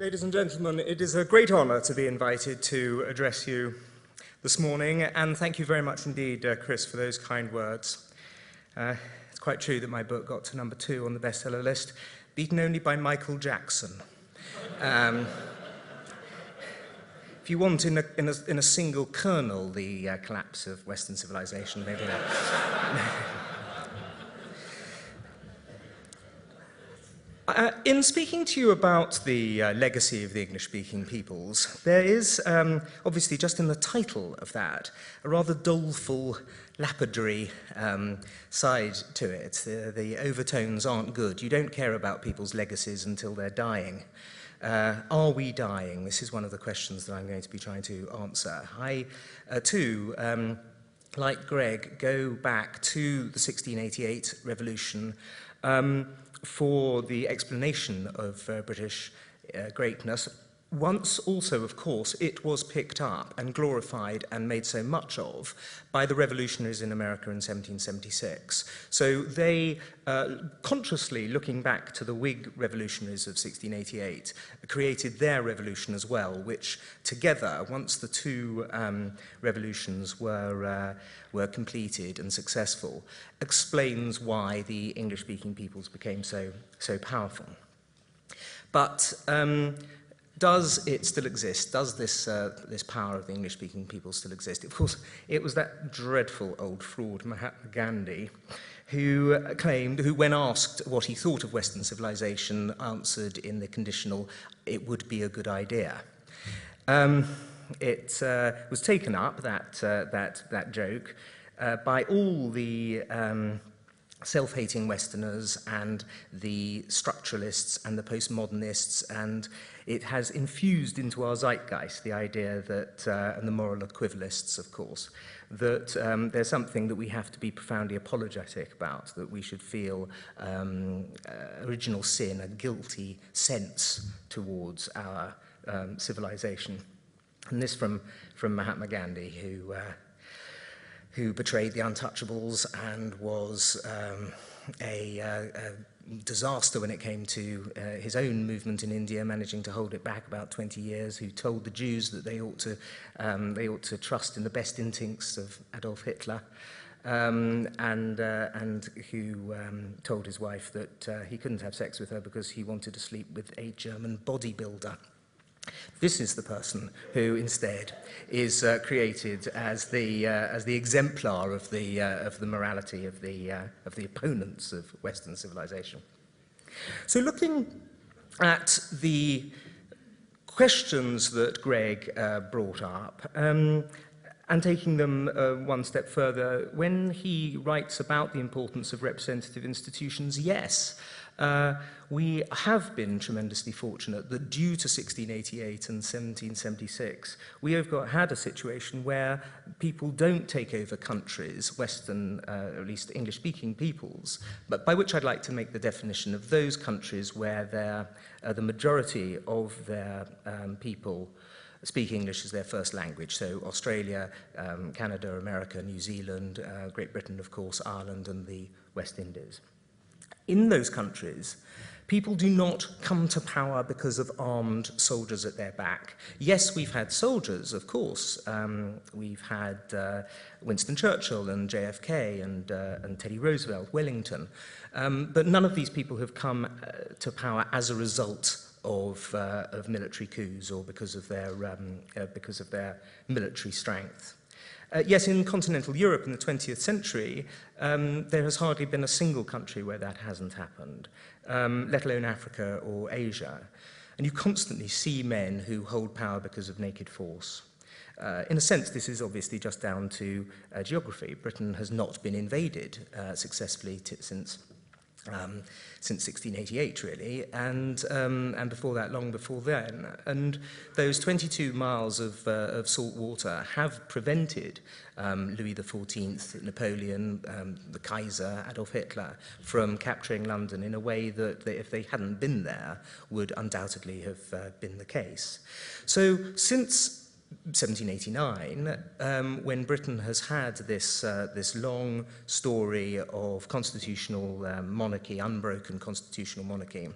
Ladies and gentlemen, it is a great honour to be invited to address you this morning, and thank you very much indeed, Chris, for those kind words. It's quite true that my book got to number 2 on the bestseller list, beaten only by Michael Jackson. If you want, in a single kernel, the collapse of Western civilization, maybe that. In speaking to you about the legacy of the English-speaking peoples, there is, obviously, just in the title of that, a rather doleful, lapidary side to it. The overtones aren't good. You don't care about people's legacies until they're dying. Are we dying? This is one of the questions that I'm going to be trying to answer. I, too, like Greg, go back to the 1688 revolution for the explanation of British greatness. Once also, of course, it was picked up and glorified and made so much of by the revolutionaries in America in 1776. So they, consciously looking back to the Whig revolutionaries of 1688, created their revolution as well, which together, once the two revolutions were completed and successful, explains why the English-speaking peoples became so powerful. But does it still exist? Does this power of the English-speaking people still exist? Of course, it was that dreadful old fraud, Mahatma Gandhi, who claimed, who when asked what he thought of Western civilization, answered in the conditional, "It would be a good idea." It was taken up, that joke, by all the self-hating Westerners and the structuralists and the postmodernists, and it has infused into our zeitgeist the idea that, and the moral equivalists, of course, that there's something that we have to be profoundly apologetic about, that we should feel original sin, a guilty sense towards our civilization. And this from Mahatma Gandhi, who betrayed the untouchables and was a disaster when it came to his own movement in India, managing to hold it back about 20 years, who told the Jews that they ought to trust in the best instincts of Adolf Hitler, and who told his wife that he couldn't have sex with her because he wanted to sleep with a German bodybuilder. This is the person who instead is created as the exemplar of the morality of the opponents of Western civilization. So, looking at the questions that Greg brought up, and taking them one step further, when he writes about the importance of representative institutions, yes. We have been tremendously fortunate that due to 1688 and 1776, we have had a situation where people don't take over countries, Western, at least English-speaking peoples, but by which I'd like to make the definition of those countries where the majority of their people speak English as their first language. So Australia, Canada, America, New Zealand, Great Britain, of course, Ireland, and the West Indies. In those countries, people do not come to power because of armed soldiers at their back. Yes, we've had soldiers, of course. We've had Winston Churchill and JFK and Teddy Roosevelt, Wellington. But none of these people have come to power as a result of military coups or because of their military strength. Yes, in continental Europe in the 20th century, there has hardly been a single country where that hasn't happened, let alone Africa or Asia. And you constantly see men who hold power because of naked force. In a sense, this is obviously just down to geography. Britain has not been invaded successfully since 1688, really, and before that, long before then. And those 22 miles of salt water have prevented Louis XIV, Napoleon, the Kaiser, Adolf Hitler, from capturing London in a way that if they hadn't been there, would undoubtedly have been the case. So since 1789, when Britain has had this long story of constitutional monarchy, unbroken constitutional monarchy,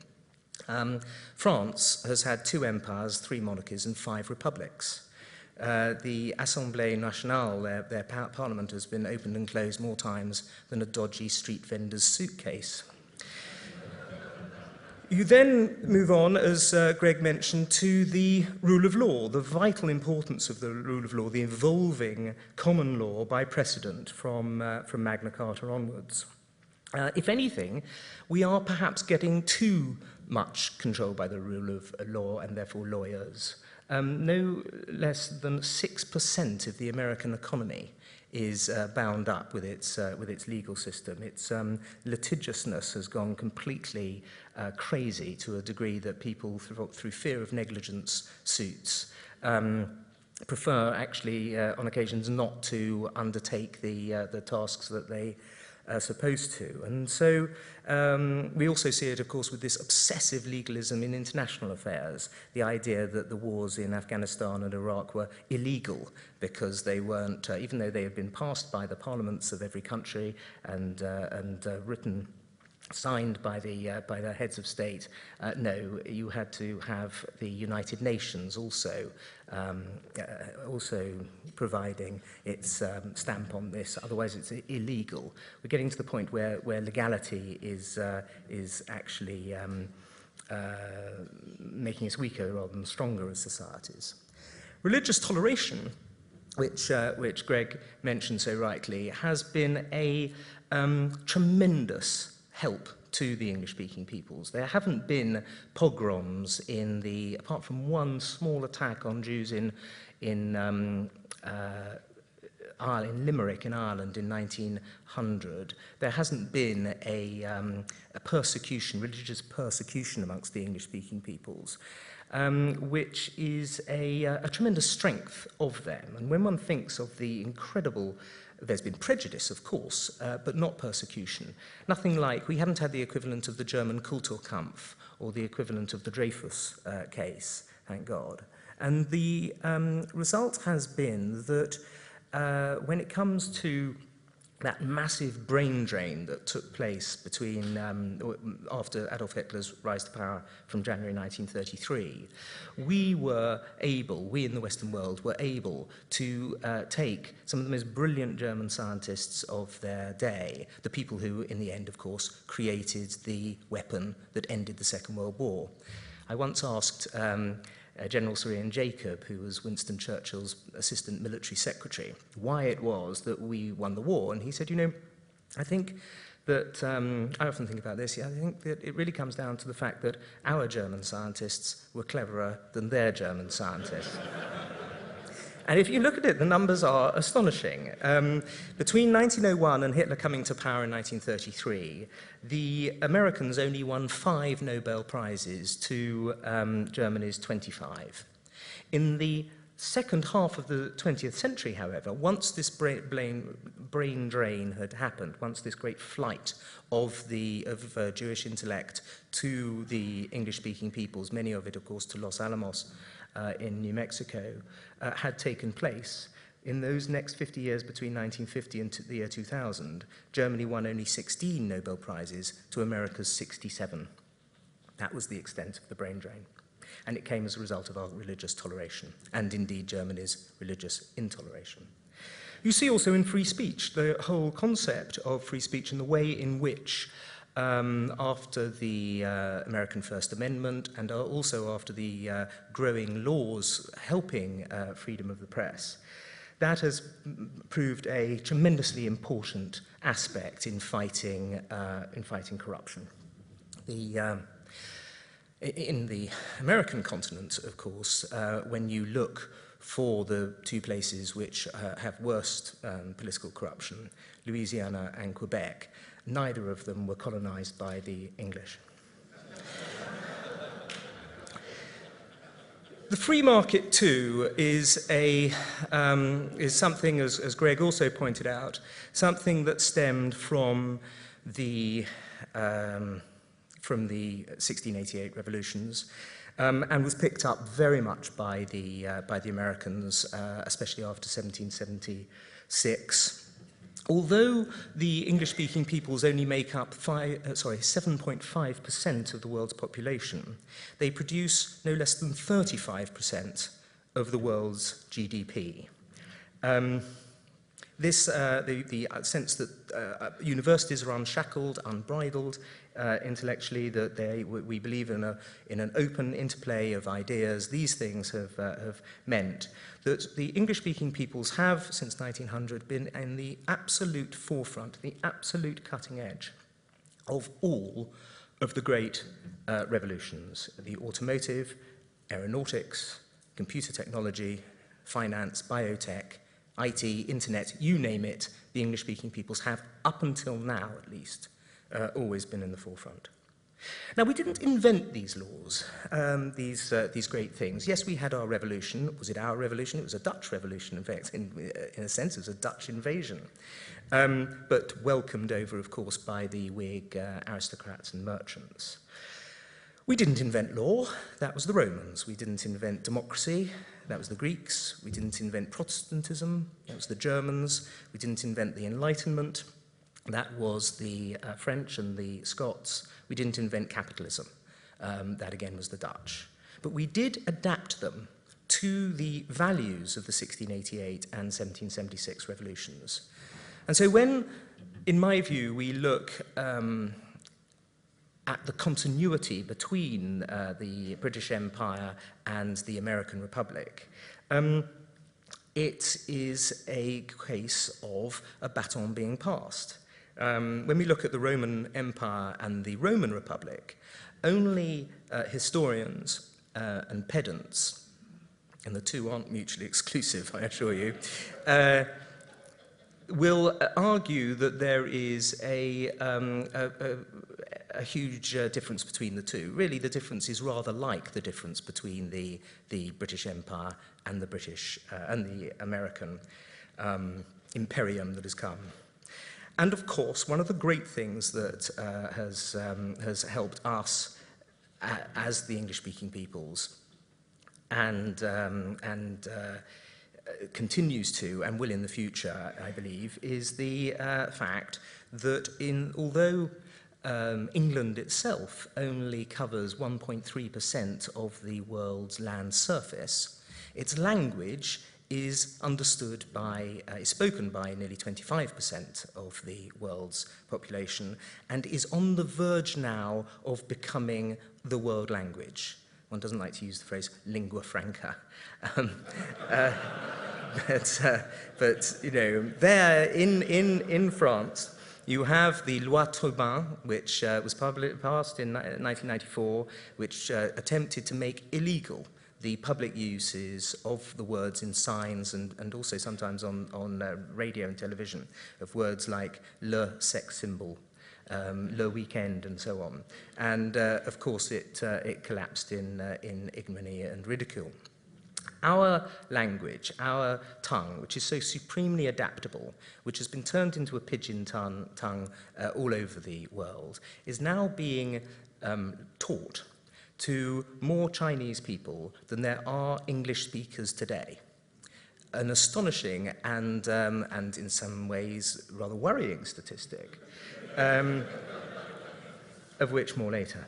France has had 2 empires, 3 monarchies, and 5 republics. The Assemblée Nationale, their parliament, has been opened and closed more times than a dodgy street vendor's suitcase. You then move on, as Greg mentioned, to the rule of law, the vital importance of the rule of law, the evolving common law by precedent from Magna Carta onwards. If anything, we are perhaps getting too much control by the rule of law and therefore lawyers. No less than 6% of the American economy is bound up with its legal system. Its litigiousness has gone completely crazy to a degree that people, through fear of negligence suits, prefer actually on occasions not to undertake the tasks that they supposed to. And so we also see it, of course, with this obsessive legalism in international affairs, the idea that the wars in Afghanistan and Iraq were illegal because they weren't, even though they had been passed by the parliaments of every country and written, signed by the heads of state. No, you had to have the United Nations also providing its stamp on this. Otherwise, it's illegal. We're getting to the point where legality is actually making us weaker rather than stronger as societies. Religious toleration, which Greg mentioned so rightly, has been a tremendous help to the English-speaking peoples. There haven't been pogroms apart from one small attack on Jews in Limerick in Ireland in 1900. There hasn't been a persecution, religious persecution amongst the English-speaking peoples, which is a tremendous strength of them. And when one thinks of the incredible, there's been prejudice, of course, but not persecution. Nothing like, we haven't had the equivalent of the German Kulturkampf or the equivalent of the Dreyfus case, thank God. And the result has been that when it comes to that massive brain drain that took place after Adolf Hitler's rise to power from January 1933, we in the Western world were able to take some of the most brilliant German scientists of their day, the people who, in the end, of course, created the weapon that ended the Second World War. I once asked General Sir Ian Jacob, who was Winston Churchill's assistant military secretary, why it was that we won the war. And he said, I think that, I often think about this, I think that it really comes down to the fact that our German scientists were cleverer than their German scientists. And if you look at it, the numbers are astonishing. Between 1901 and Hitler coming to power in 1933, the Americans only won 5 Nobel Prizes to Germany's 25. In the second half of the 20th century, however, once this brain drain had happened, once this great flight of Jewish intellect to the English-speaking peoples, many of it, of course, to Los Alamos, in New Mexico, had taken place. In those next 50 years between 1950 and the year 2000, Germany won only 16 Nobel Prizes to America's 67. That was the extent of the brain drain. And it came as a result of our religious toleration, and indeed Germany's religious intoleration. You see also in free speech, the whole concept of free speech and the way in which after the American First Amendment and also after the growing laws helping freedom of the press, that has proved a tremendously important aspect in fighting corruption. In the American continent, of course, when you look for the 2 places which have worst political corruption, Louisiana and Quebec, neither of them were colonized by the English. The free market, too, is something, as Greg also pointed out, something that stemmed from the 1688 revolutions, and was picked up very much by the Americans, especially after 1776. Although the English-speaking peoples only make up 7.5% of the world's population, they produce no less than 35% of the world's GDP. The sense that universities are unshackled, unbridled intellectually, that we believe in an open interplay of ideas, these things have meant that the English-speaking peoples have, since 1900, been in the absolute forefront, the absolute cutting edge of all of the great revolutions: the automotive, aeronautics, computer technology, finance, biotech, IT, internet, you name it, the English-speaking peoples have, up until now at least, always been in the forefront. Now, we didn't invent these laws, these great things. Yes, we had our revolution. Was it our revolution? It was a Dutch revolution, in fact. In a sense, it was a Dutch invasion, but welcomed over, of course, by the Whig aristocrats and merchants. We didn't invent law. That was the Romans. We didn't invent democracy. That was the Greeks. We didn't invent Protestantism. That was the Germans. We didn't invent the Enlightenment. That was the French and the Scots. We didn't invent capitalism. That, again, was the Dutch. But we did adapt them to the values of the 1688 and 1776 revolutions. And so when, in my view, we look at the continuity between the British Empire and the American Republic, it is a case of a baton being passed. When we look at the Roman Empire and the Roman Republic, only historians and pedants, and the two aren't mutually exclusive, I assure you, will argue that there is a huge difference between the two. Really, the difference is rather like the difference between the British Empire and the British and the American imperium that has come. And of course, one of the great things that has helped us as the English-speaking peoples and continues to and will in the future, I believe, is the fact that although England itself only covers 1.3% of the world's land surface, its language is understood is spoken by nearly 25% of the world's population and is on the verge now of becoming the world language. One doesn't like to use the phrase lingua franca. But you know, there in France, you have the Loi Tobin, which was passed in 1994, which attempted to make illegal the public uses of the words in signs and also sometimes on radio and television of words like le sex symbol, le weekend, and so on. And of course, it collapsed in ignominy and ridicule. Our language, our tongue, which is so supremely adaptable, which has been turned into a pidgin tongue all over the world, is now being taught to more Chinese people than there are English speakers today. An astonishing and in some ways rather worrying statistic, of which more later.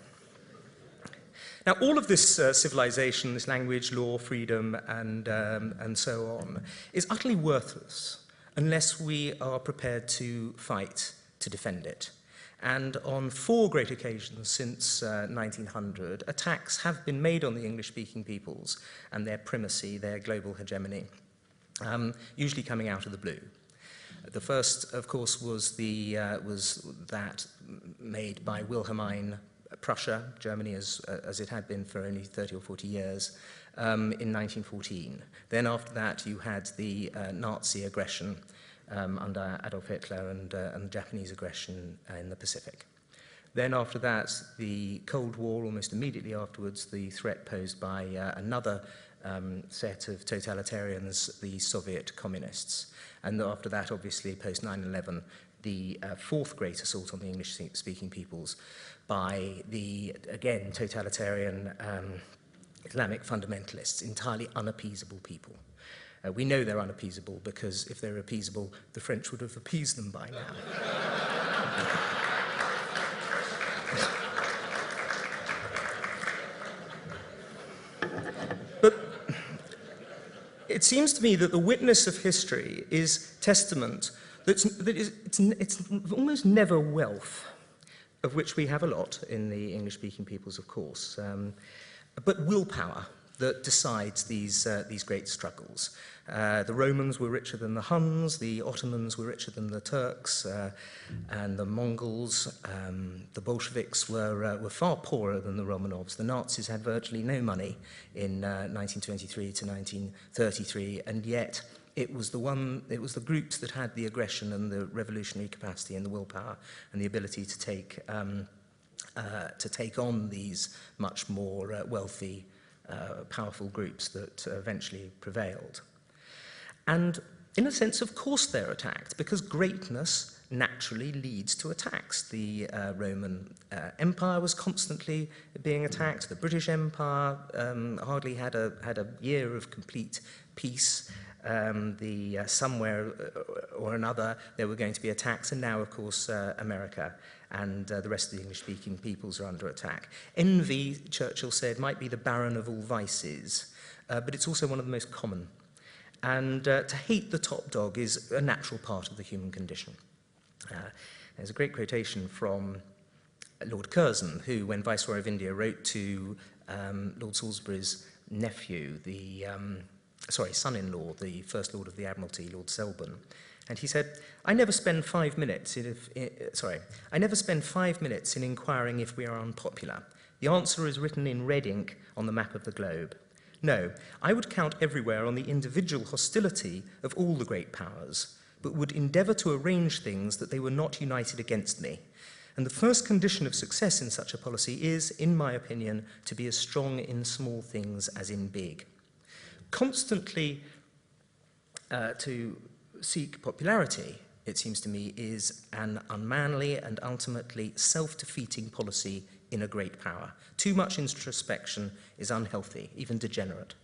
Now, all of this civilization, this language, law, freedom, and so on, is utterly worthless unless we are prepared to fight to defend it. And on 4 great occasions since 1900, attacks have been made on the English-speaking peoples and their primacy, their global hegemony, usually coming out of the blue. The first, of course, was that made by Wilhelmine Prussia, Germany, as it had been for only 30 or 40 years, in 1914. Then after that, you had the Nazi aggression under Adolf Hitler and the Japanese aggression in the Pacific. Then after that, the Cold War, almost immediately afterwards, the threat posed by another set of totalitarians, the Soviet communists. And after that, obviously, post 9/11, the 4th great assault on the English-speaking peoples by the, again, totalitarian Islamic fundamentalists, entirely unappeasable people. We know they're unappeasable because if they're appeasable, the French would have appeased them by now. But it seems to me that the witness of history is testament it's almost never wealth, of which we have a lot in the English-speaking peoples, of course, but willpower that decides these great struggles. The Romans were richer than the Huns, the Ottomans were richer than the Turks, and the Mongols. The Bolsheviks were far poorer than the Romanovs. The Nazis had virtually no money in 1923 to 1933, and yet it was the groups that had the aggression and the revolutionary capacity and the willpower and the ability to take on these much more wealthy, powerful groups that eventually prevailed. And in a sense, of course, they're attacked, because greatness naturally leads to attacks. The Roman Empire was constantly being attacked. The British Empire hardly had a year of complete peace. Somewhere or another there were going to be attacks, and now, of course, America and the rest of the English-speaking peoples are under attack. Envy, Churchill said, might be the baron of all vices, but it's also one of the most common. And to hate the top dog is a natural part of the human condition. There's a great quotation from Lord Curzon, who, when Viceroy of India, wrote to Lord Salisbury's nephew, son-in-law, the First Lord of the Admiralty, Lord Selborne. And he said, I never spend 5 minutes in inquiring if we are unpopular. The answer is written in red ink on the map of the globe. No, I would count everywhere on the individual hostility of all the great powers, but would endeavour to arrange things that they were not united against me. And the first condition of success in such a policy is, in my opinion, to be as strong in small things as in big. Constantly to seek popularity, it seems to me, is an unmanly and ultimately self-defeating policy in a great power. Too much introspection is unhealthy, even degenerate.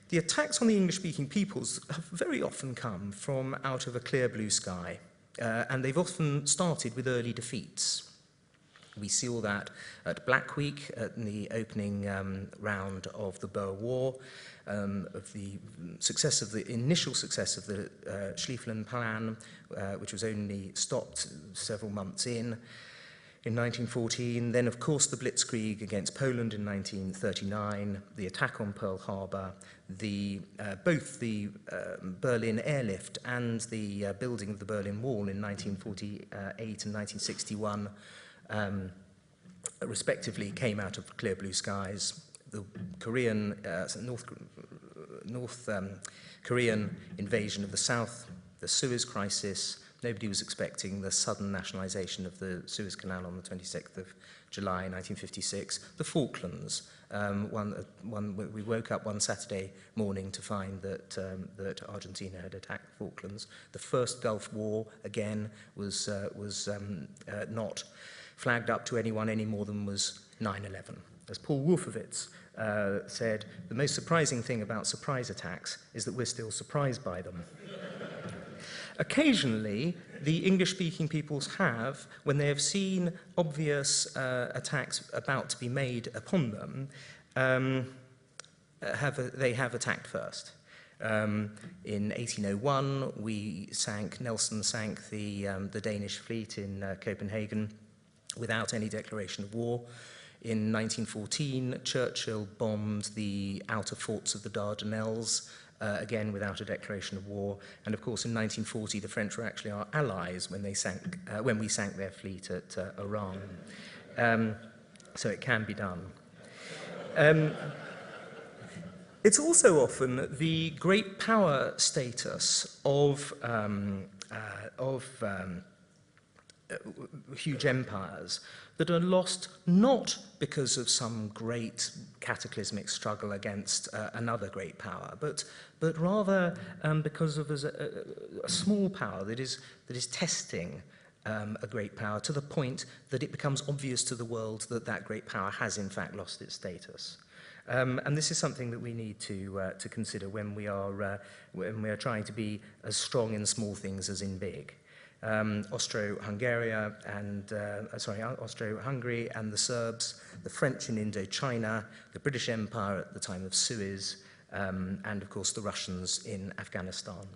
The attacks on the English-speaking peoples have very often come from out of a clear blue sky, and they've often started with early defeats. We saw that at Black Week, at the opening round of the Boer War, of the initial success of the Schlieffen Plan, which was only stopped several months in 1914. Then, of course, the Blitzkrieg against Poland in 1939, the attack on Pearl Harbor, both the Berlin airlift and the building of the Berlin Wall in 1948 and 1961, respectively, came out of clear blue skies. The North Korean invasion of the South, the Suez Crisis. Nobody was expecting the sudden nationalization of the Suez Canal on the 26th of July 1956. The Falklands. We woke up one Saturday morning to find that Argentina had attacked the Falklands. The first Gulf War, again, was not flagged up to anyone any more than was 9/11. As Paul Wolfowitz said, the most surprising thing about surprise attacks is that we're still surprised by them. Occasionally, the English-speaking peoples have, when they have seen obvious attacks about to be made upon them, they have attacked first. In 1801, Nelson sank the Danish fleet in Copenhagen without any declaration of war. In 1914, Churchill bombed the outer forts of the Dardanelles, again without a declaration of war. And of course, in 1940, the French were actually our allies when we sank their fleet at Oran. So it can be done. It's also often the great power status of huge empires that are lost not because of some great cataclysmic struggle against another great power, but rather because of a small power that is testing a great power to the point that it becomes obvious to the world that that great power has in fact lost its status. And this is something that we need to consider when we are trying to be as strong in small things as in big. Austro-Hungary and the Serbs, the French in Indochina, the British Empire at the time of Suez, and of course the Russians in Afghanistan.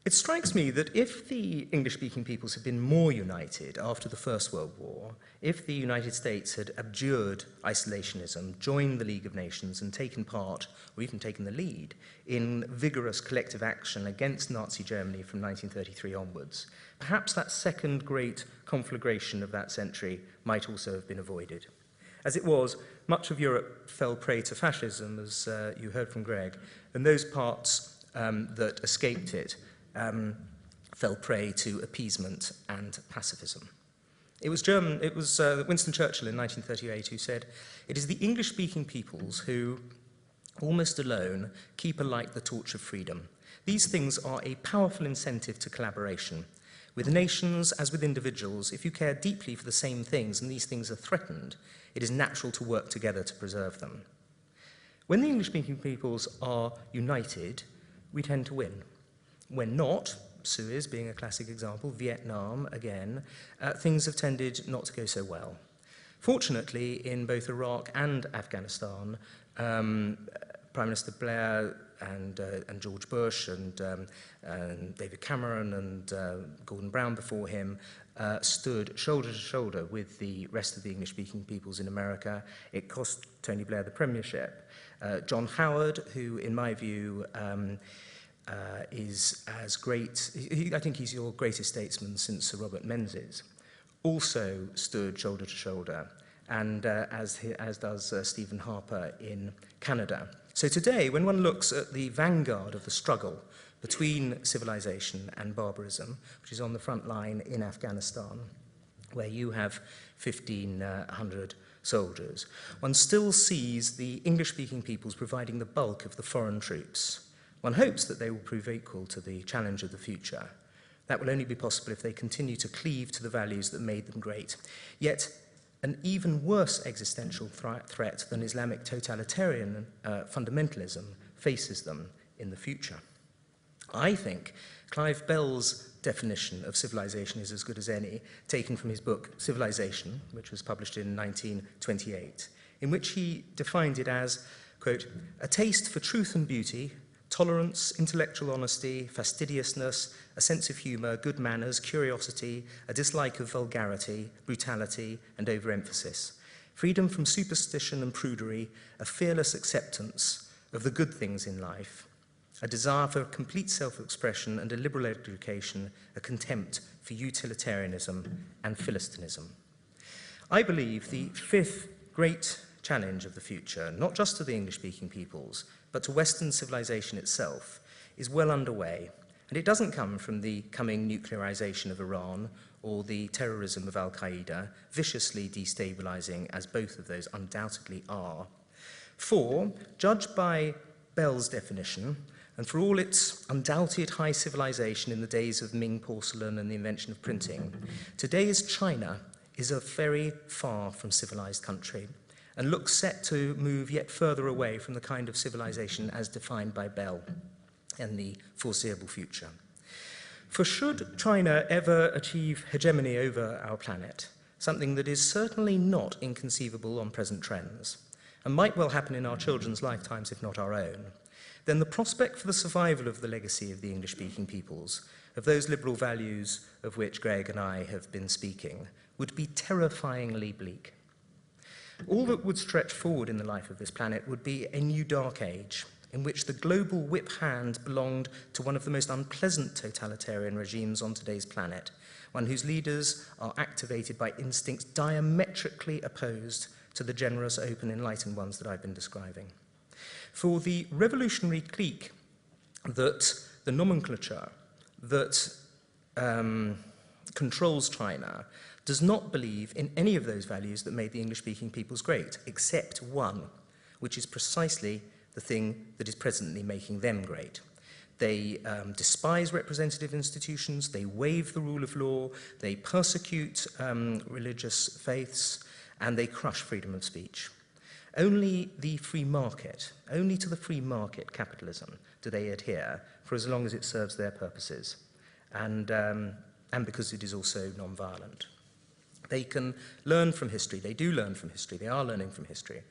It strikes me that if the English-speaking peoples had been more united after the First World War, if the United States had abjured isolationism, joined the League of Nations and taken part, or even taken the lead, in vigorous collective action against Nazi Germany from 1933 onwards, perhaps that second great conflagration of that century might also have been avoided. As it was, much of Europe fell prey to fascism, as you heard from Greg, and those parts that escaped it fell prey to appeasement and pacifism. It was Winston Churchill in 1938 who said, "It is the English-speaking peoples who, almost alone, keep alight the torch of freedom. These things are a powerful incentive to collaboration. With nations as with individuals, if you care deeply for the same things and these things are threatened, it is natural to work together to preserve them." When the English-speaking peoples are united, we tend to win. When not, Suez being a classic example, Vietnam again, things have tended not to go so well. Fortunately, in both Iraq and Afghanistan, Prime Minister Blair and George Bush and David Cameron and Gordon Brown before him stood shoulder to shoulder with the rest of the English-speaking peoples in America. It cost Tony Blair the premiership. John Howard, who in my view is as great, I think he's your greatest statesman since Sir Robert Menzies, also stood shoulder to shoulder, and as does Stephen Harper in Canada. So today, when one looks at the vanguard of the struggle between civilization and barbarism, which is on the front line in Afghanistan, where you have 1,500 soldiers, one still sees the English-speaking peoples providing the bulk of the foreign troops. One hopes that they will prove equal to the challenge of the future. That will only be possible if they continue to cleave to the values that made them great. Yet, an even worse existential threat than Islamic totalitarian fundamentalism faces them in the future. I think Clive Bell's definition of civilization is as good as any, taken from his book Civilization, which was published in 1928, in which he defined it as, quote, "a taste for truth and beauty, tolerance, intellectual honesty, fastidiousness, a sense of humour, good manners, curiosity, a dislike of vulgarity, brutality, and overemphasis, freedom from superstition and prudery, a fearless acceptance of the good things in life, a desire for complete self-expression and a liberal education, a contempt for utilitarianism and philistinism." I believe the fifth great challenge of the future, not just to the English-speaking peoples, but to Western civilization itself, is well underway. And it doesn't come from the coming nuclearization of Iran or the terrorism of Al-Qaeda, viciously destabilizing as both of those undoubtedly are. For, judged by Bell's definition, and for all its undoubted high civilization in the days of Ming porcelain and the invention of printing, today's China is a very far from civilized country, and looks set to move yet further away from the kind of civilization as defined by Bell in the foreseeable future. For should China ever achieve hegemony over our planet, something that is certainly not inconceivable on present trends, and might well happen in our children's lifetimes if not our own, then the prospect for the survival of the legacy of the English-speaking peoples, of those liberal values of which Greg and I have been speaking, would be terrifyingly bleak. All that would stretch forward in the life of this planet would be a new dark age, in which the global whip hand belonged to one of the most unpleasant totalitarian regimes on today's planet, one whose leaders are activated by instincts diametrically opposed to the generous, open, enlightened ones that I've been describing. For the revolutionary clique that the nomenclature that controls China does not believe in any of those values that made the English-speaking peoples great, except one, which is precisely the thing that is presently making them great. They despise representative institutions, they waive the rule of law, they persecute religious faiths, and they crush freedom of speech. Only the free market, only to the free market capitalism do they adhere for as long as it serves their purposes, and because it is also non-violent. They can learn from history, they do learn from history, they are learning from history,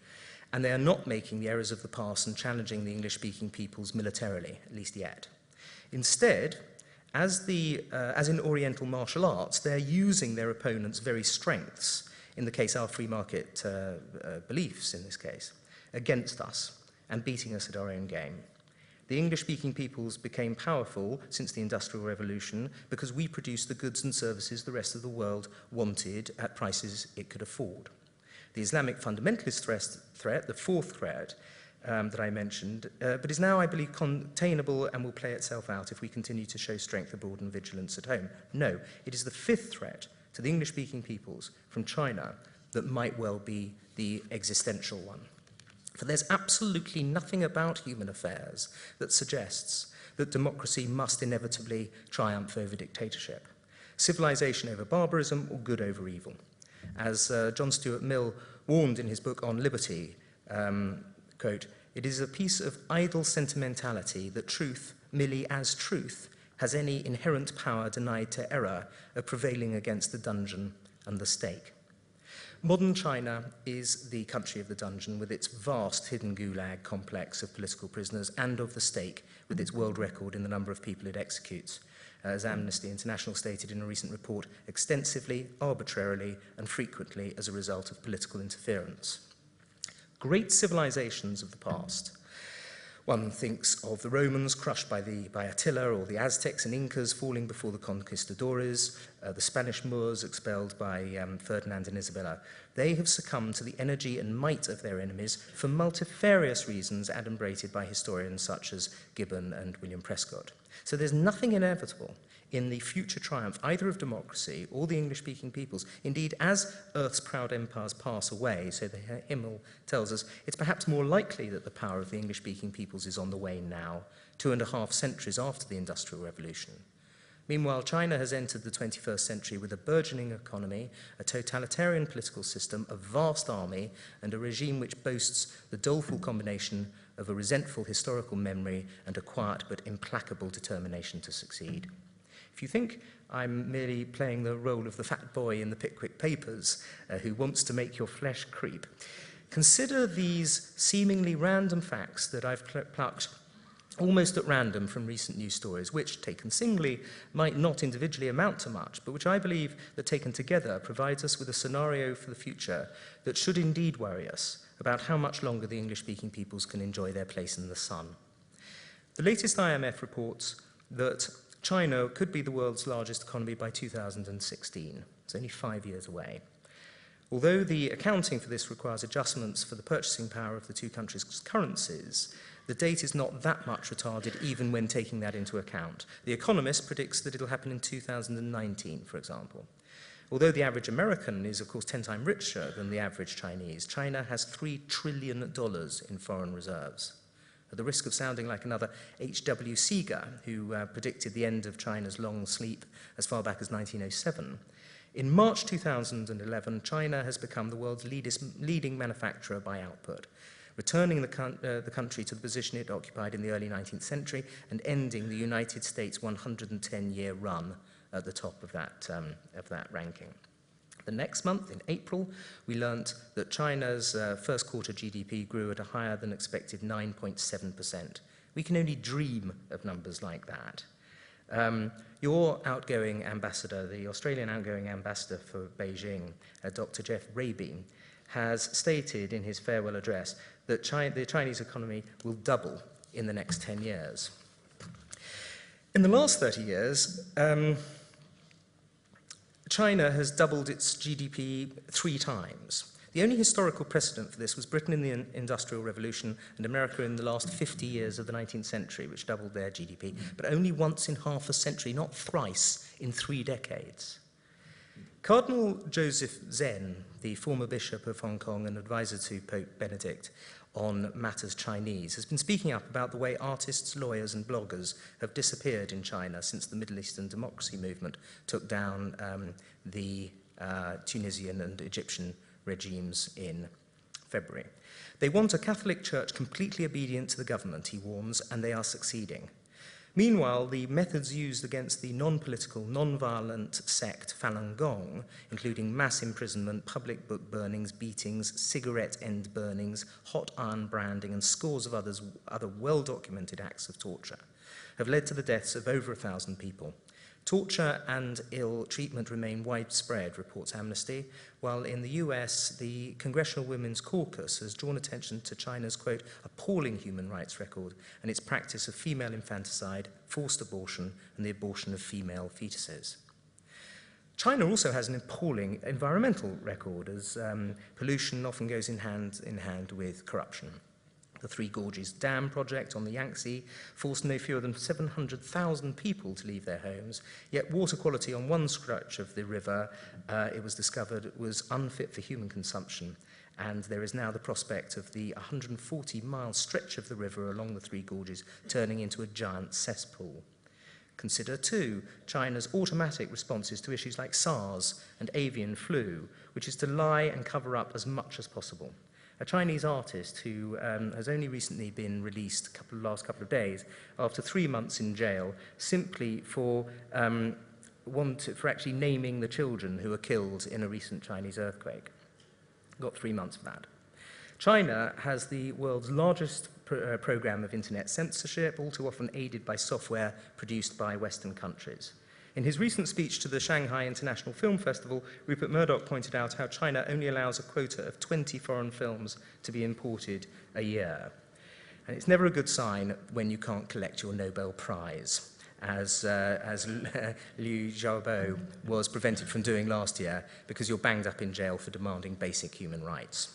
and they are not making the errors of the past and challenging the English-speaking peoples militarily, at least yet. Instead, as in Oriental martial arts, they're using their opponents' very strengths, in the case our free market beliefs in this case, against us and beating us at our own game. The English-speaking peoples became powerful since the Industrial Revolution because we produced the goods and services the rest of the world wanted at prices it could afford. The Islamic fundamentalist threat, the fourth threat that I mentioned, but is now, I believe, containable and will play itself out if we continue to show strength abroad and vigilance at home. No, it is the fifth threat to the English-speaking peoples from China that might well be the existential one. For there's absolutely nothing about human affairs that suggests that democracy must inevitably triumph over dictatorship, civilization over barbarism, or good over evil. As John Stuart Mill warned in his book on liberty, quote, "It is a piece of idle sentimentality that truth, merely as truth, has any inherent power denied to error of prevailing against the dungeon and the stake." Modern China is the country of the dungeon with its vast hidden gulag complex of political prisoners and of the stake with its world record in the number of people it executes, as Amnesty International stated in a recent report, extensively, arbitrarily, and frequently as a result of political interference. Great civilizations of the past. One thinks of the Romans crushed by Attila, or the Aztecs and Incas falling before the conquistadores, the Spanish Moors expelled by Ferdinand and Isabella. They have succumbed to the energy and might of their enemies for multifarious reasons adumbrated by historians such as Gibbon and William Prescott. So there's nothing inevitable in the future triumph either of democracy or the English-speaking peoples. Indeed, as Earth's proud empires pass away, so the Himmel tells us, it's perhaps more likely that the power of the English-speaking peoples is on the wane now, 2.5 centuries after the Industrial Revolution. Meanwhile, China has entered the 21st century with a burgeoning economy, a totalitarian political system, a vast army, and a regime which boasts the doleful combination of a resentful historical memory and a quiet but implacable determination to succeed. If you think I'm merely playing the role of the fat boy in the Pickwick Papers who wants to make your flesh creep, consider these seemingly random facts that I've plucked almost at random from recent news stories, which, taken singly, might not individually amount to much, but which I believe that taken together provides us with a scenario for the future that should indeed worry us about how much longer the English-speaking peoples can enjoy their place in the sun. The latest IMF reports that China could be the world's largest economy by 2016. It's only 5 years away. Although the accounting for this requires adjustments for the purchasing power of the two countries' currencies, the date is not that much retarded even when taking that into account. The Economist predicts that it'll happen in 2019, for example. Although the average American is, of course, 10 times richer than the average Chinese, China has $3 trillion in foreign reserves. At the risk of sounding like another H.W. Seeger, who predicted the end of China's long sleep as far back as 1907, in March 2011, China has become the world's leading manufacturer by output, returning the country to the position it occupied in the early 19th century and ending the United States' 110-year run at the top of that ranking. The next month, in April, we learnt that China's first quarter GDP grew at a higher than expected 9.7%. We can only dream of numbers like that. Your outgoing ambassador, the Australian outgoing ambassador for Beijing, Dr. Jeff Raby, has stated in his farewell address that the Chinese economy will double in the next 10 years. In the last 30 years, China has doubled its GDP 3 times. The only historical precedent for this was Britain in the Industrial Revolution and America in the last 50 years of the 19th century, which doubled their GDP, but only once in half a century, not thrice in 3 decades. Cardinal Joseph Zen, the former bishop of Hong Kong and advisor to Pope Benedict on matters Chinese, has been speaking up about the way artists, lawyers, and bloggers have disappeared in China since the Middle Eastern democracy movement took down the Tunisian and Egyptian regimes in February. They want a Catholic Church completely obedient to the government, he warns, and they are succeeding. Meanwhile, the methods used against the non-political, non-violent sect Falun Gong, including mass imprisonment, public book burnings, beatings, cigarette end burnings, hot iron branding, and scores of other well-documented acts of torture, have led to the deaths of over 1,000 people. Torture and ill treatment remain widespread, reports Amnesty, while in the US, the Congressional Women's Caucus has drawn attention to China's, quote, appalling human rights record and its practice of female infanticide, forced abortion, and the abortion of female fetuses. China also has an appalling environmental record, as pollution often goes in hand with corruption. The Three Gorges Dam project on the Yangtze forced no fewer than 700,000 people to leave their homes, yet water quality on one stretch of the river, it was discovered, was unfit for human consumption, and there is now the prospect of the 140-mile stretch of the river along the Three Gorges turning into a giant cesspool. Consider, too, China's automatic responses to issues like SARS and avian flu, which is to lie and cover up as much as possible. A Chinese artist who has only recently been released last couple of days after 3 months in jail simply for actually naming the children who were killed in a recent Chinese earthquake. Got 3 months for that. China has the world's largest program of internet censorship, all too often aided by software produced by Western countries. In his recent speech to the Shanghai International Film Festival, Rupert Murdoch pointed out how China only allows a quota of 20 foreign films to be imported a year. And it's never a good sign when you can't collect your Nobel Prize, as Liu Xiaobo was prevented from doing last year because you're banged up in jail for demanding basic human rights.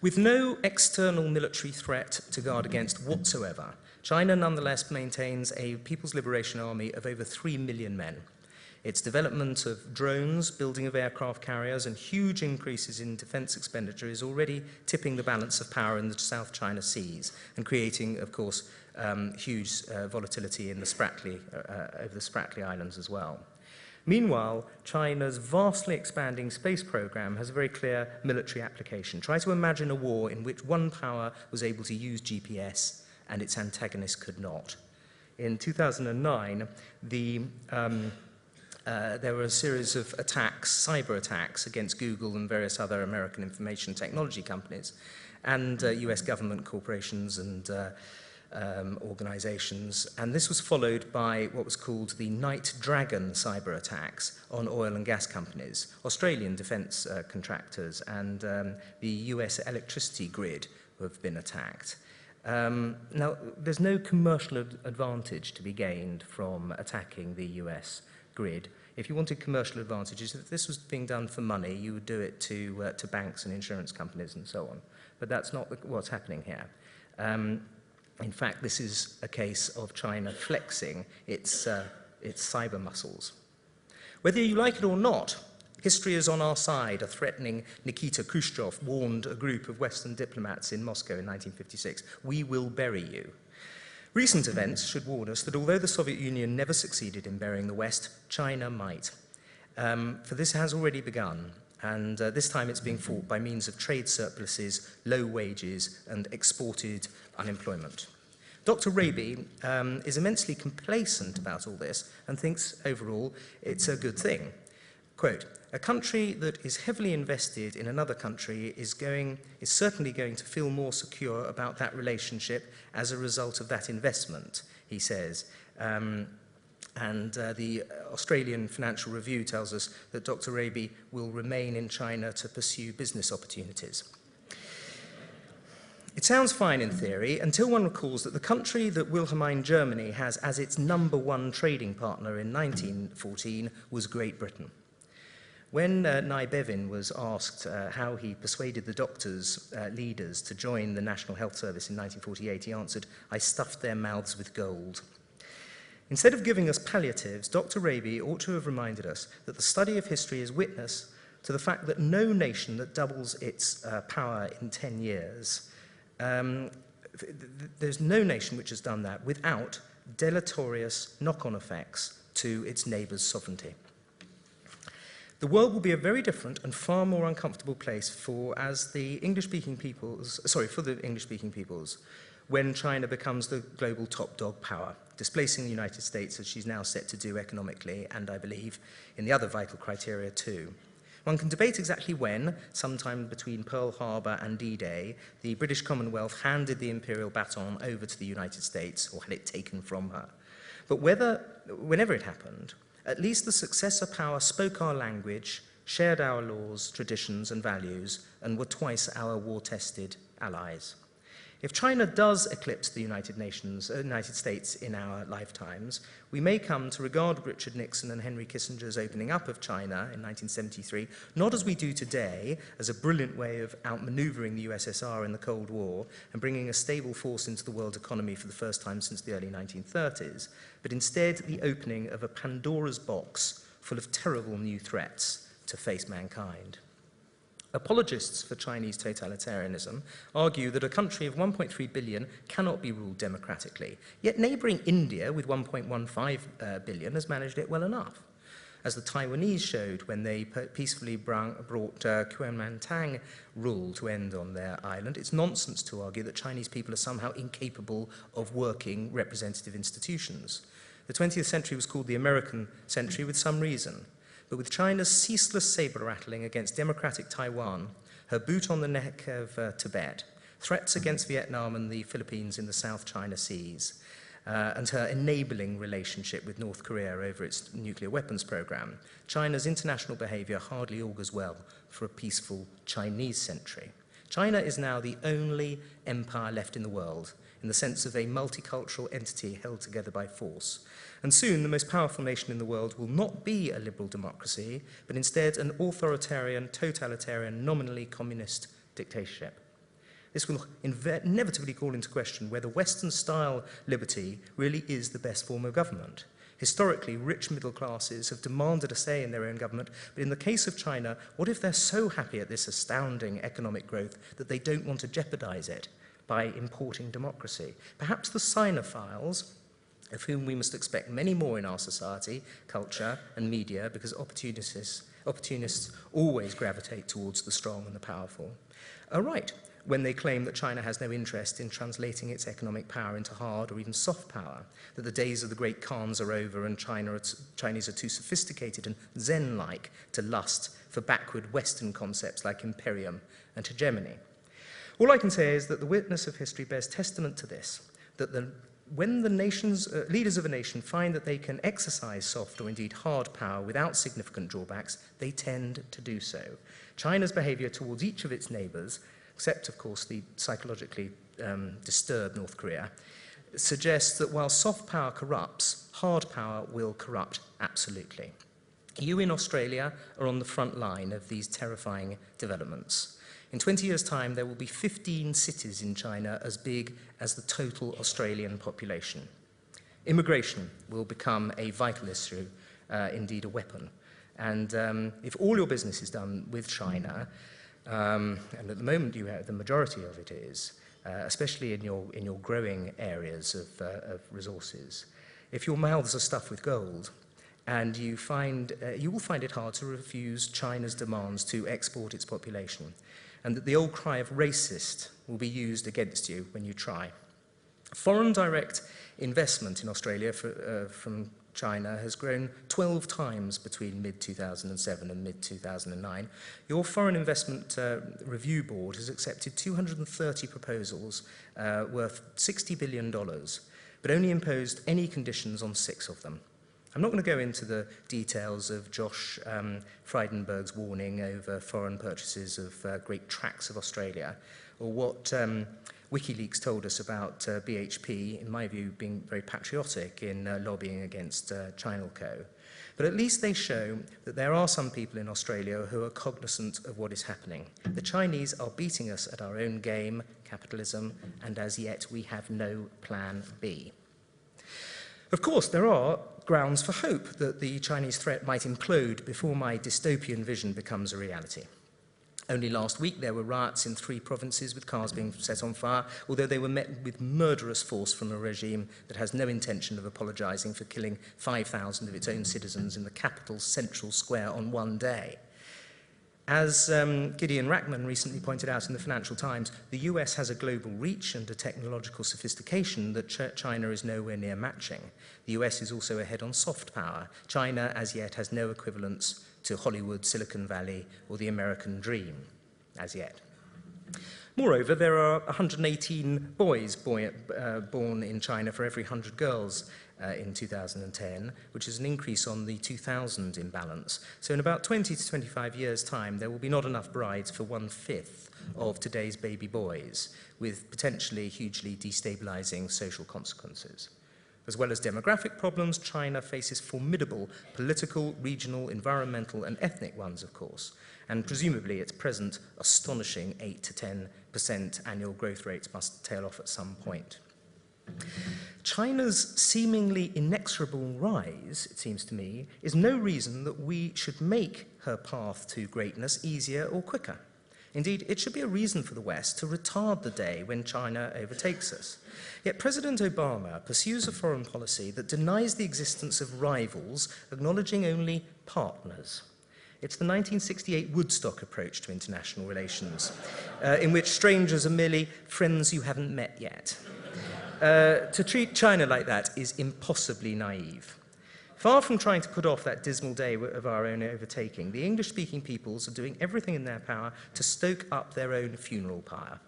With no external military threat to guard against whatsoever, China nonetheless maintains a People's Liberation Army of over 3 million men. Its development of drones, building of aircraft carriers, and huge increases in defense expenditure is already tipping the balance of power in the South China Seas and creating, of course, huge volatility in the over the Spratly Islands as well. Meanwhile, China's vastly expanding space program has a very clear military application. Try to imagine a war in which one power was able to use GPS and its antagonist could not. In 2009, there were a series of attacks, cyber attacks, against Google and various other American information technology companies, and US government corporations and organizations. And this was followed by what was called the Night Dragon cyber attacks on oil and gas companies, Australian defense contractors, and the US electricity grid have been attacked. Now, there's no commercial advantage to be gained from attacking the US grid. If you wanted commercial advantages, if this was being done for money, you would do it to banks and insurance companies and so on. But that's not what's happening here. In fact, this is a case of China flexing its cyber muscles. Whether you like it or not, history is on our side. A threatening Nikita Khrushchev warned a group of Western diplomats in Moscow in 1956, "We will bury you." Recent events should warn us that although the Soviet Union never succeeded in burying the West, China might. For this has already begun, and this time it's being fought by means of trade surpluses, low wages, and exported unemployment. Dr. Raby is immensely complacent about all this and thinks overall it's a good thing. Quote, "A country that is heavily invested in another country is certainly going to feel more secure about that relationship as a result of that investment," he says. The Australian Financial Review tells us that Dr. Raby will remain in China to pursue business opportunities. It sounds fine in theory until one recalls that the country that Wilhelmine Germany has as its #1 trading partner in 1914 was Great Britain. When Nye Bevin was asked how he persuaded the doctors' leaders to join the National Health Service in 1948, he answered, "I stuffed their mouths with gold." Instead of giving us palliatives, Dr. Raby ought to have reminded us that the study of history is witness to the fact that no nation that doubles its power in 10 years, there's no nation which has done that without deleterious knock-on effects to its neighbour's sovereignty. The world will be a very different and far more uncomfortable place for the English-speaking peoples, when China becomes the global top dog power, displacing the United States as she's now set to do economically, and I believe in the other vital criteria too. One can debate exactly when, sometime between Pearl Harbor and D-Day, the British Commonwealth handed the imperial baton over to the United States, or had it taken from her. But whenever it happened, at least the successor power spoke our language, shared our laws, traditions, and values, and were twice our war-tested allies. If China does eclipse the United States in our lifetimes, we may come to regard Richard Nixon and Henry Kissinger's opening up of China in 1973, not as we do today, as a brilliant way of outmaneuvering the USSR in the Cold War and bringing a stable force into the world economy for the first time since the early 1930s, but instead the opening of a Pandora's box full of terrible new threats to face mankind. Apologists for Chinese totalitarianism argue that a country of 1.3 billion cannot be ruled democratically, yet neighbouring India, with 1.15 billion, has managed it well enough. As the Taiwanese showed when they peacefully brought Kuomintang rule to end on their island, it's nonsense to argue that Chinese people are somehow incapable of working representative institutions. The 20th century was called the American century with some reason. But with China's ceaseless saber-rattling against democratic Taiwan, her boot on the neck of Tibet, threats against Vietnam and the Philippines in the South China Seas, and her enabling relationship with North Korea over its nuclear weapons program, China's international behavior hardly augurs well for a peaceful Chinese century. China is now the only empire left in the world, in the sense of a multicultural entity held together by force. And soon, the most powerful nation in the world will not be a liberal democracy, but instead an authoritarian, totalitarian, nominally communist dictatorship. This will inevitably call into question whether Western-style liberty really is the best form of government. Historically, rich middle classes have demanded a say in their own government, but in the case of China, what if they're so happy at this astounding economic growth that they don't want to jeopardize it by importing democracy? Perhaps the Sinophiles, of whom we must expect many more in our society, culture, and media, because opportunists always gravitate towards the strong and the powerful, are right when they claim that China has no interest in translating its economic power into hard or even soft power, that the days of the great Khans are over and Chinese are too sophisticated and Zen-like to lust for backward Western concepts like imperium and hegemony. All I can say is that the witness of history bears testament to this, that when the leaders of a nation find that they can exercise soft or indeed hard power without significant drawbacks, they tend to do so. China's behavior towards each of its neighbors, except of course the psychologically disturbed North Korea, suggests that while soft power corrupts, hard power will corrupt absolutely. You in Australia are on the front line of these terrifying developments. In 20 years' time, there will be 15 cities in China as big as the total Australian population. Immigration will become a vital issue, indeed a weapon. And if all your business is done with China, and at the moment the majority of it is, especially in your growing areas of resources, if your mouths are stuffed with gold, and you will find it hard to refuse China's demands to export its population, and that the old cry of racist will be used against you when you try. Foreign direct investment in Australia from China has grown 12 times between mid-2007 and mid-2009. Your Foreign Investment Review Board has accepted 230 proposals worth $60 billion, but only imposed any conditions on 6 of them. I'm not going to go into the details of Josh Frydenberg's warning over foreign purchases of great tracts of Australia, or what WikiLeaks told us about BHP, in my view, being very patriotic in lobbying against Chinalco. But at least they show that there are some people in Australia who are cognizant of what is happening. The Chinese are beating us at our own game, capitalism, and as yet we have no plan B. Of course, there are grounds for hope that the Chinese threat might implode before my dystopian vision becomes a reality. Only last week there were riots in 3 provinces with cars being set on fire, although they were met with murderous force from a regime that has no intention of apologising for killing 5,000 of its own citizens in the capital's central square on one day. As Gideon Rachman recently pointed out in the Financial Times, the US has a global reach and a technological sophistication that China is nowhere near matching. The US is also ahead on soft power. China, as yet, has no equivalence to Hollywood, Silicon Valley, or the American dream, as yet. Moreover, there are 118 boys born in China for every 100 girls in 2010, which is an increase on the 2000 imbalance. So in about 20 to 25 years' time, there will be not enough brides for 1/5 of today's baby boys, with potentially hugely destabilizing social consequences. As well as demographic problems, China faces formidable political, regional, environmental, and ethnic ones, of course, and presumably its present astonishing 8 to 10% annual growth rates must tail off at some point. China's seemingly inexorable rise, it seems to me, is no reason that we should make her path to greatness easier or quicker. Indeed, it should be a reason for the West to retard the day when China overtakes us. Yet President Obama pursues a foreign policy that denies the existence of rivals, acknowledging only partners. It's the 1968 Woodstock approach to international relations, in which strangers are merely friends you haven't met yet. To treat China like that is impossibly naive. Far from trying to put off that dismal day of our own overtaking, the English-speaking peoples are doing everything in their power to stoke up their own funeral pyre.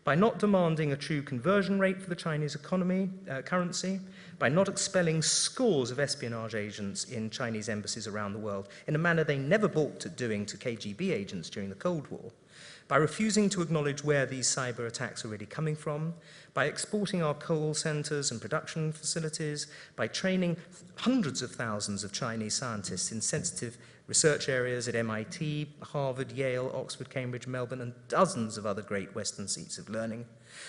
By not demanding a true conversion rate for the Chinese currency, by not expelling scores of espionage agents in Chinese embassies around the world in a manner they never balked at doing to KGB agents during the Cold War, by refusing to acknowledge where these cyber attacks are really coming from, by exporting our call centers and production facilities, by training hundreds of thousands of Chinese scientists in sensitive research areas at MIT, Harvard, Yale, Oxford, Cambridge, Melbourne, and dozens of other great Western seats of learning,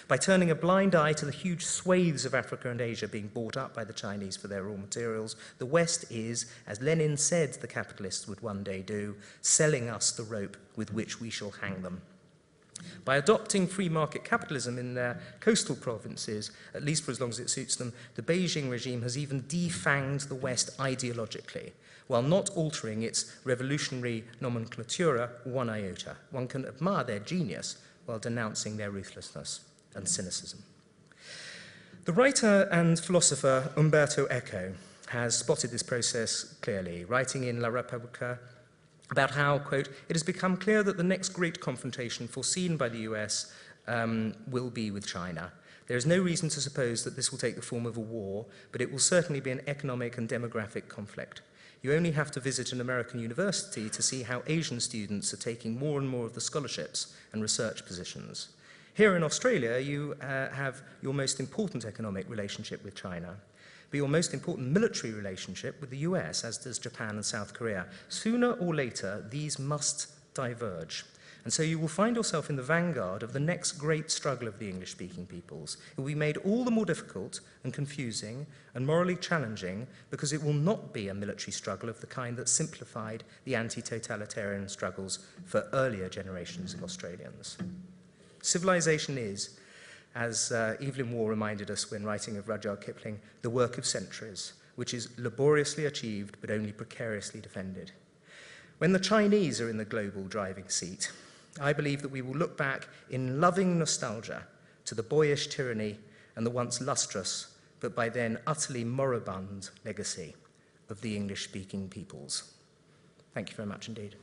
by turning a blind eye to the huge swathes of Africa and Asia being bought up by the Chinese for their raw materials, the West is, as Lenin said the capitalists would one day do, selling us the rope with which we shall hang them. By adopting free market capitalism in their coastal provinces, at least for as long as it suits them, the Beijing regime has even defanged the West ideologically, while not altering its revolutionary nomenclatura one iota. One can admire their genius while denouncing their ruthlessness and cynicism. The writer and philosopher Umberto Eco has spotted this process clearly, writing in La Repubblica about how, quote, it has become clear that the next great confrontation foreseen by the US will be with China. There is no reason to suppose that this will take the form of a war, but it will certainly be an economic and demographic conflict. You only have to visit an American university to see how Asian students are taking more and more of the scholarships and research positions. Here in Australia, you have your most important economic relationship with China, but your most important military relationship with the US, as does Japan and South Korea. Sooner or later, these must diverge. And so you will find yourself in the vanguard of the next great struggle of the English-speaking peoples. It will be made all the more difficult and confusing and morally challenging because it will not be a military struggle of the kind that simplified the anti-totalitarian struggles for earlier generations of Australians. Civilization is, as Evelyn Waugh reminded us when writing of Rudyard Kipling, the work of centuries, which is laboriously achieved but only precariously defended. When the Chinese are in the global driving seat, I believe that we will look back in loving nostalgia to the boyish tyranny and the once lustrous, but by then utterly moribund legacy of the English-speaking peoples. Thank you very much indeed.